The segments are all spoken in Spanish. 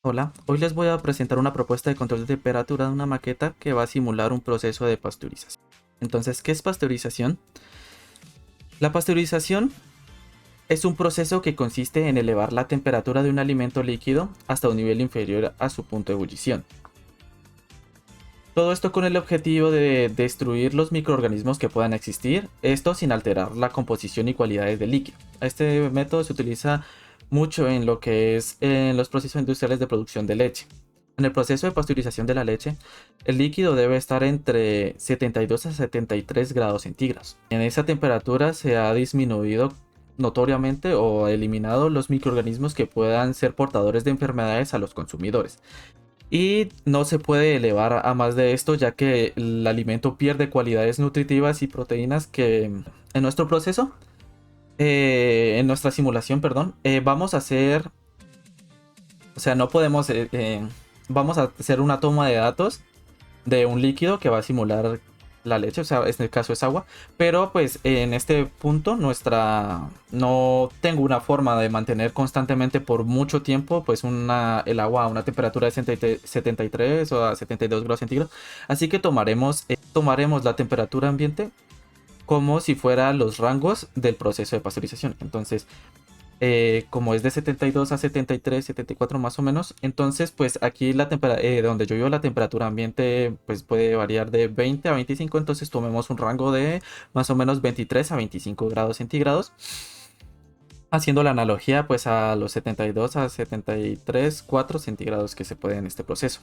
Hola, hoy les voy a presentar una propuesta de control de temperatura de una maqueta que va a simular un proceso de pasteurización. Entonces, ¿qué es pasteurización? La pasteurización es un proceso que consiste en elevar la temperatura de un alimento líquido hasta un nivel inferior a su punto de ebullición. Todo esto con el objetivo de destruir los microorganismos que puedan existir, esto sin alterar la composición y cualidades del líquido. Este método se utiliza mucho en lo que es en los procesos industriales de producción de leche. En el proceso de pasteurización de la leche, el líquido debe estar entre 72 a 73 grados centígrados. En esa temperatura se ha disminuido notoriamente o eliminado los microorganismos que puedan ser portadores de enfermedades a los consumidores. Y no se puede elevar a más de esto, ya que el alimento pierde cualidades nutritivas y proteínas que en nuestro proceso, en nuestra simulación, perdón, vamos a hacer, o sea, no podemos, vamos a hacer una toma de datos de un líquido que va a simular la leche, o sea, en este caso es agua, pero pues en este punto no tengo una forma de mantener constantemente por mucho tiempo pues el agua a una temperatura de 73 o a 72 grados centígrados, así que tomaremos la temperatura ambiente como si fuera los rangos del proceso de pasteurización. Entonces, como es de 72 a 73, 74 más o menos, entonces pues aquí donde yo vivo la temperatura ambiente pues puede variar de 20 a 25, entonces tomemos un rango de más o menos 23 a 25 grados centígrados, haciendo la analogía pues a los 72 a 73, 4 centígrados que se puede en este proceso.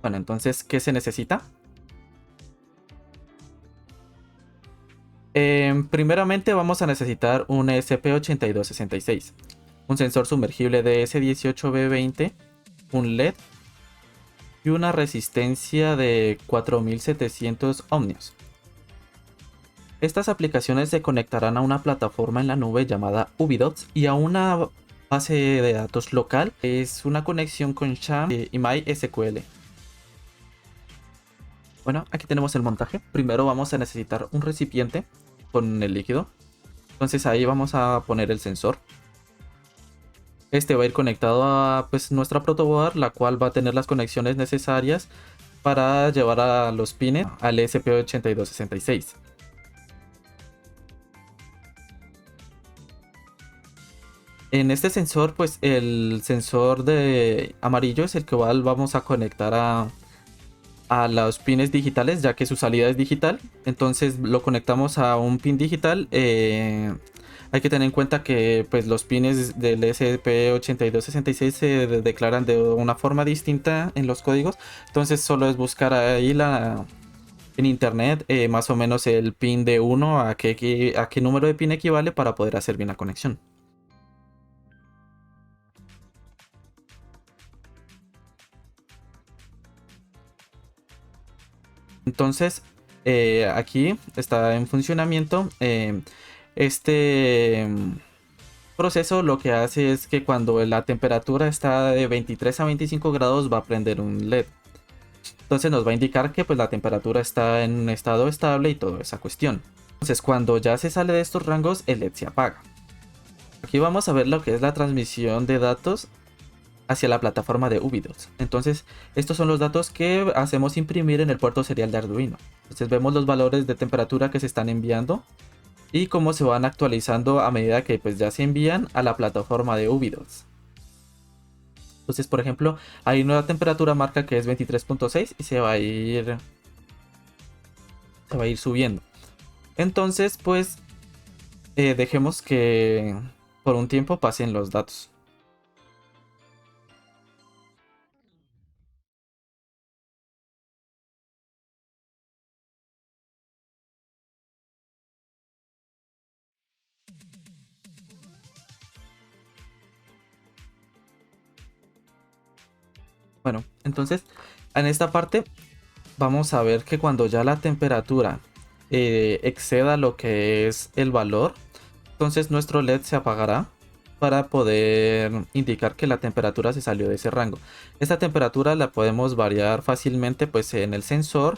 Bueno, entonces, ¿qué se necesita? Primeramente vamos a necesitar un ESP8266, un sensor sumergible DS18B20, un LED y una resistencia de 4700 ohmios. Estas aplicaciones se conectarán a una plataforma en la nube llamada Ubidots y a una base de datos local. Es una conexión con SHA y MySQL. Bueno, aquí tenemos el montaje. Primero vamos a necesitar un recipiente con el líquido. Entonces ahí vamos a poner el sensor. Este va a ir conectado a pues, nuestra protoboard, la cual va a tener las conexiones necesarias para llevar a los pines al ESP8266. En este sensor, pues el sensor de amarillo es el que vamos a conectar a los pines digitales, ya que su salida es digital. Entonces lo conectamos a un pin digital. Hay que tener en cuenta que pues, los pines del ESP8266 se declaran de una forma distinta en los códigos. Entonces solo es buscar ahí en internet más o menos el pin de uno a qué número de pin equivale para poder hacer bien la conexión. Entonces, aquí está en funcionamiento. Este proceso lo que hace es que cuando la temperatura está de 23 a 25 grados va a prender un LED. Entonces nos va a indicar que pues, la temperatura está en un estado estable y toda esa cuestión. Entonces cuando ya se sale de estos rangos, el LED se apaga. Aquí vamos a ver lo que es la transmisión de datos hacia la plataforma de Ubidots. Entonces, estos son los datos que hacemos imprimir en el puerto serial de Arduino. Entonces, vemos los valores de temperatura que se están enviando y cómo se van actualizando a medida que pues, ya se envían a la plataforma de Ubidots. Entonces, por ejemplo, hay una temperatura marca que es 23.6 y se va a ir subiendo. Entonces, pues, dejemos que por un tiempo pasen los datos. Bueno, entonces, en esta parte vamos a ver que cuando ya la temperatura exceda lo que es el valor, entonces nuestro LED se apagará para poder indicar que la temperatura se salió de ese rango. Esta temperatura la podemos variar fácilmente pues en el sensor,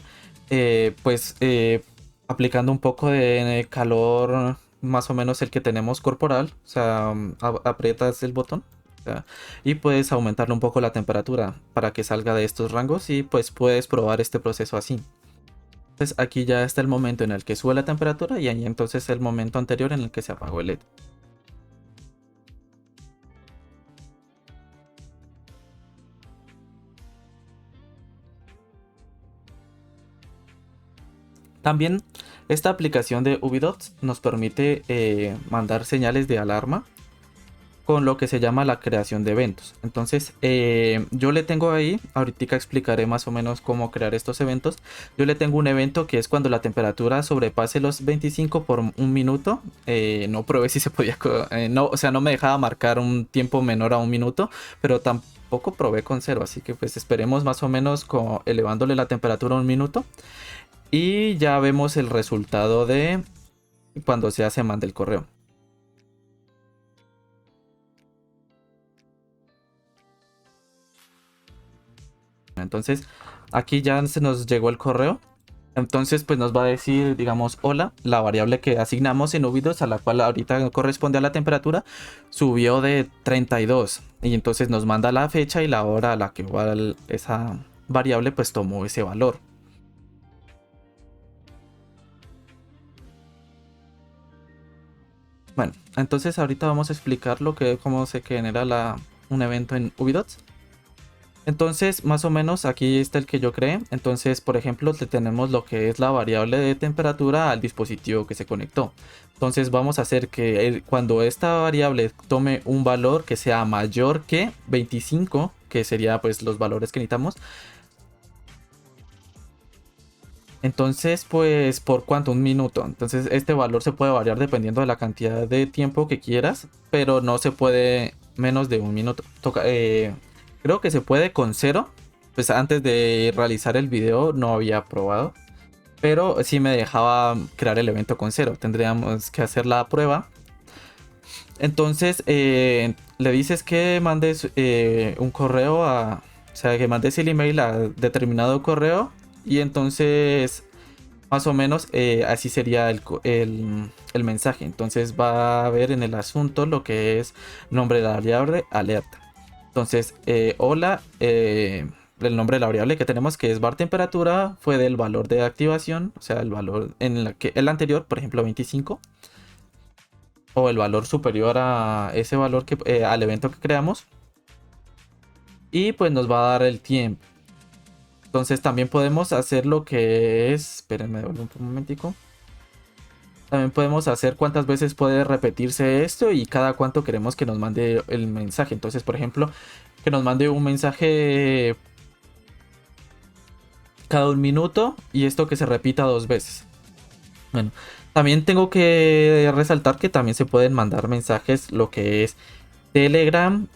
aplicando un poco de calor más o menos el que tenemos corporal, o sea, aprietas el botón sea, y puedes aumentarle un poco la temperatura para que salga de estos rangos y pues puedes probar este proceso así. Entonces aquí ya está el momento en el que sube la temperatura y ahí entonces el momento anterior en el que se apagó el LED. También esta aplicación de Ubidots nos permite mandar señales de alarma con lo que se llama la creación de eventos. Entonces yo le tengo ahí, ahorita explicaré más o menos cómo crear estos eventos. Yo le tengo un evento que es cuando la temperatura sobrepase los 25 por un minuto. No probé si se podía, no, o sea, no me dejaba marcar un tiempo menor a un minuto, pero tampoco probé con cero, así que pues esperemos más o menos elevándole la temperatura a un minuto. Y ya vemos el resultado de cuando se manda el correo. Entonces aquí ya se nos llegó el correo. Entonces pues nos va a decir, digamos, hola, la variable que asignamos en Ubidots, a la cual ahorita corresponde a la temperatura, subió de 32. Y entonces nos manda la fecha y la hora a la que igual esa variable pues tomó ese valor. Bueno, entonces ahorita vamos a explicar cómo se genera un evento en Ubidots. Entonces, más o menos aquí está el que yo creé. Entonces, por ejemplo, le tenemos lo que es la variable de temperatura al dispositivo que se conectó. Entonces, vamos a hacer que cuando esta variable tome un valor que sea mayor que 25, que sería pues los valores que necesitamos. Entonces, pues, ¿por cuánto? Un minuto. Entonces, este valor se puede variar dependiendo de la cantidad de tiempo que quieras, pero no se puede menos de un minuto. Creo que se puede con cero. Pues antes de realizar el video no había probado, pero sí me dejaba crear el evento con cero. Tendríamos que hacer la prueba. Entonces, le dices que mandes un correo o sea, que mandes el email a determinado correo y entonces más o menos así sería el mensaje. Entonces va a ver en el asunto lo que es nombre de la variable alerta. Entonces, hola, el nombre de la variable que tenemos que es var temperatura fue del valor de activación, o sea, el valor en el anterior, por ejemplo 25, o el valor superior a ese valor al evento que creamos. Y pues nos va a dar el tiempo. Entonces también podemos hacer lo que es... Espérenme, devuelvo un momentico. También podemos hacer cuántas veces puede repetirse esto y cada cuánto queremos que nos mande el mensaje. Entonces, por ejemplo, que nos mande un mensaje cada un minuto y esto que se repita 2 veces. Bueno, también tengo que resaltar que también se pueden mandar mensajes, lo que es Telegram,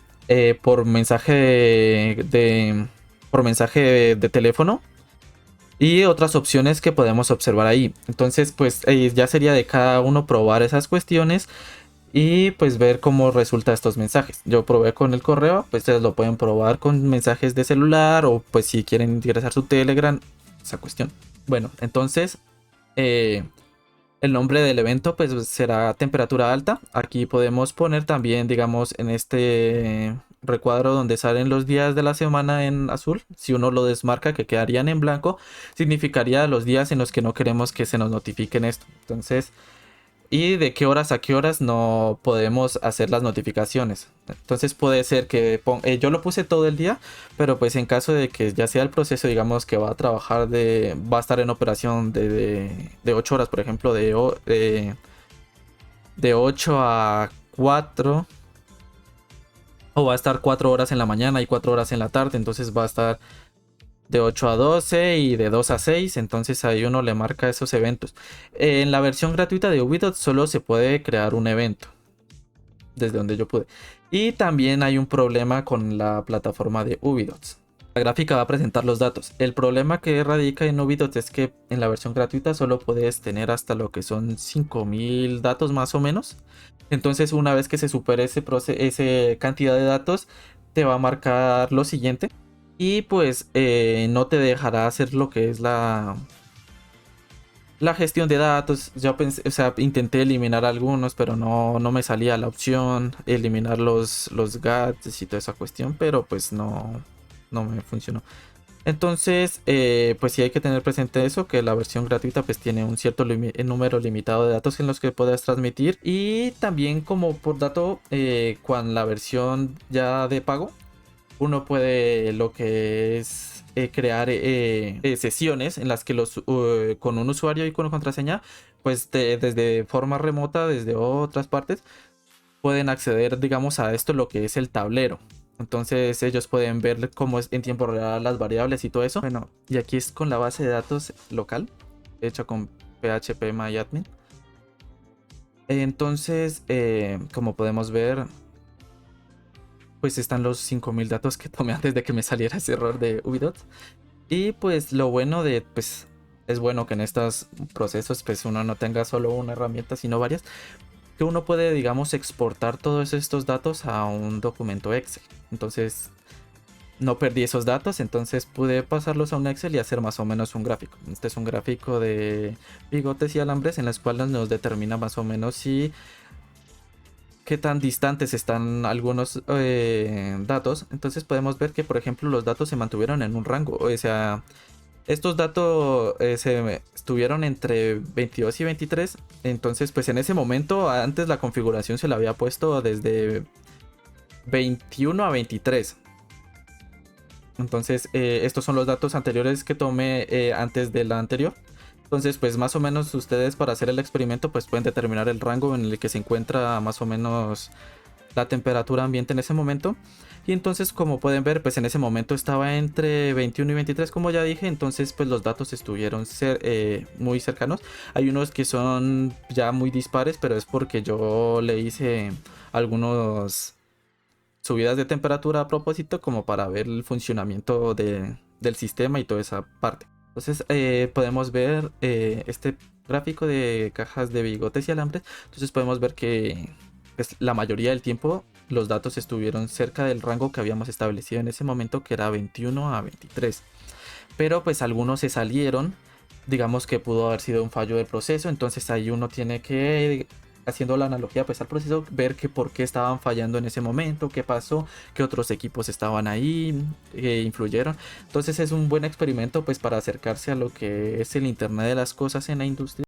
por mensaje por mensaje de teléfono y otras opciones que podemos observar ahí. Entonces, pues ya sería de cada uno probar esas cuestiones y pues ver cómo resulta estos mensajes. Yo probé con el correo, pues ustedes lo pueden probar con mensajes de celular o pues si quieren ingresar su Telegram, esa cuestión. Bueno, entonces el nombre del evento pues será temperatura alta. Aquí podemos poner también, digamos, en este recuadro donde salen los días de la semana en azul. Si uno lo desmarca, que quedarían en blanco, significaría los días en los que no queremos que se nos notifiquen esto. Entonces, y de qué horas a qué horas no podemos hacer las notificaciones. Entonces puede ser que yo lo puse todo el día, pero pues en caso de que ya sea el proceso, digamos que va a trabajar va a estar en operación de 8 horas, por ejemplo, de 8 a 4, o va a estar 4 horas en la mañana y 4 horas en la tarde, entonces va a estar de 8 a 12 y de 2 a 6, entonces ahí uno le marca esos eventos. En la versión gratuita de Ubidots solo se puede crear un evento, desde donde yo pude. Y también hay un problema con la plataforma de Ubidots. La gráfica va a presentar los datos. El problema que radica en Ubidots es que en la versión gratuita solo puedes tener hasta lo que son 5000 datos más o menos. Entonces una vez que se supere ese cantidad de datos, te va a marcar lo siguiente. Y pues no te dejará hacer lo que es la La gestión de datos, yo pensé, o sea, intenté eliminar algunos, pero no me salía la opción, eliminar los gadgets y toda esa cuestión, pero pues no me funcionó. Entonces, pues sí hay que tener presente eso, que la versión gratuita pues tiene un cierto número limitado de datos en los que puedes transmitir. Y también como por dato, con la versión ya de pago, uno puede lo que es crear sesiones en las que con un usuario y con una contraseña, pues desde forma remota, desde otras partes, pueden acceder, digamos, a esto, lo que es el tablero. Entonces ellos pueden ver cómo es en tiempo real las variables y todo eso. Bueno, y aquí es con la base de datos local, hecha con PHP MyAdmin. Entonces, como podemos ver, pues están los 5000 datos que tomé antes de que me saliera ese error de Ubidot. Y pues lo bueno pues es bueno que en estos procesos pues uno no tenga solo una herramienta, sino varias, que uno puede, digamos, exportar todos estos datos a un documento Excel. Entonces, no perdí esos datos, entonces pude pasarlos a un Excel y hacer más o menos un gráfico. Este es un gráfico de bigotes y alambres en las cuales nos determina más o menos si qué tan distantes están algunos datos. Entonces podemos ver que, por ejemplo, los datos se mantuvieron en un rango. O sea, estos datos se estuvieron entre 22 y 23. Entonces, pues en ese momento, antes la configuración se la había puesto desde 21 a 23. Entonces, estos son los datos anteriores que tomé antes de la anterior. Entonces, pues más o menos ustedes para hacer el experimento, pues pueden determinar el rango en el que se encuentra más o menos la temperatura ambiente en ese momento. Y entonces, como pueden ver, pues en ese momento estaba entre 21 y 23, como ya dije. Entonces, pues los datos estuvieron muy cercanos. Hay unos que son ya muy dispares, pero es porque yo le hice algunos subidas de temperatura a propósito, como para ver el funcionamiento del sistema y toda esa parte. Entonces, podemos ver este gráfico de cajas de bigotes y alambres. Entonces podemos ver que pues, la mayoría del tiempo los datos estuvieron cerca del rango que habíamos establecido en ese momento, que era 21 a 23. Pero pues algunos se salieron, digamos que pudo haber sido un fallo del proceso. Entonces ahí uno tiene que, haciendo la analogía pues al proceso, ver que por qué estaban fallando en ese momento, qué pasó, qué otros equipos estaban ahí, influyeron. Entonces es un buen experimento pues para acercarse a lo que es el Internet de las cosas en la industria.